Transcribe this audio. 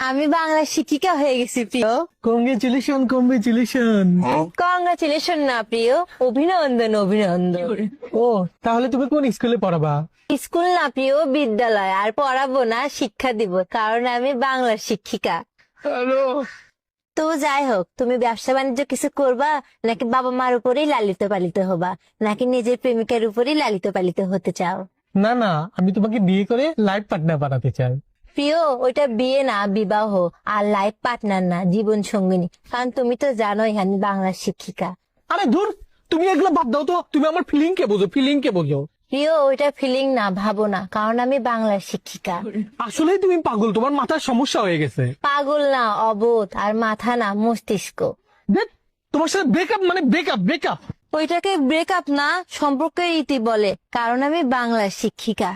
আমি বাংলা শিক্ষিকা হয়ে গেছি প্রিয়। Congratulation congratulation. কংগ্রাচুলেশন না প্রিয়, অভিনন্দন অভিনন্দন। ও তাহলে তুমি কোন স্কুলে পড়াবা? স্কুল না প্রিয়, বিদ্যালয়। আর পড়াবো না, শিক্ষা দিব, কারণ আমি বাংলার শিক্ষিকা। হ্যালো। তো যাই হোক, তুমি ব্যবসা বাণিজ্য কিছু করবা, নাকি বাবা মার উপরেই লালিত পালিত হবা, নাকি নিজের প্রেমিকার উপরেই লালিত পালিত হতে চাও? না না, আমি তোমাকে বিয়ে করে লাইফ পার্টনার বানাতে চাই। প্রিয়, ওইটা বিয়ে না, বিবাহ। আর লাইফ পার্টনার না, জীবন সঙ্গিনী। কারণ তুমি তো জানোই আমি বাংলার শিক্ষিকা। আরে ধুর, তুমি এগুলো বাদ দাও তো, তুমি আমার ফিলিং কে বোঝো, ফিলিং কে বোঝো। প্রিয়, ওইটা ফিলিং না, ভাবো না, কারণ আমি বাংলার শিক্ষিকা। আসলেই তুমি পাগল, তোমার মাথার সমস্যা হয়ে গেছে। পাগল না, অবোধ। আর মাথা না, মস্তিষ্ক। দেখ, তোমার সাথে ব্রেকআপ মানে ব্রেকআপ ব্রেকআপ। ওইটাকে ব্রেকআপ না, সম্পর্কের ইতি বলে, কারণ আমি বাংলার শিক্ষিকা।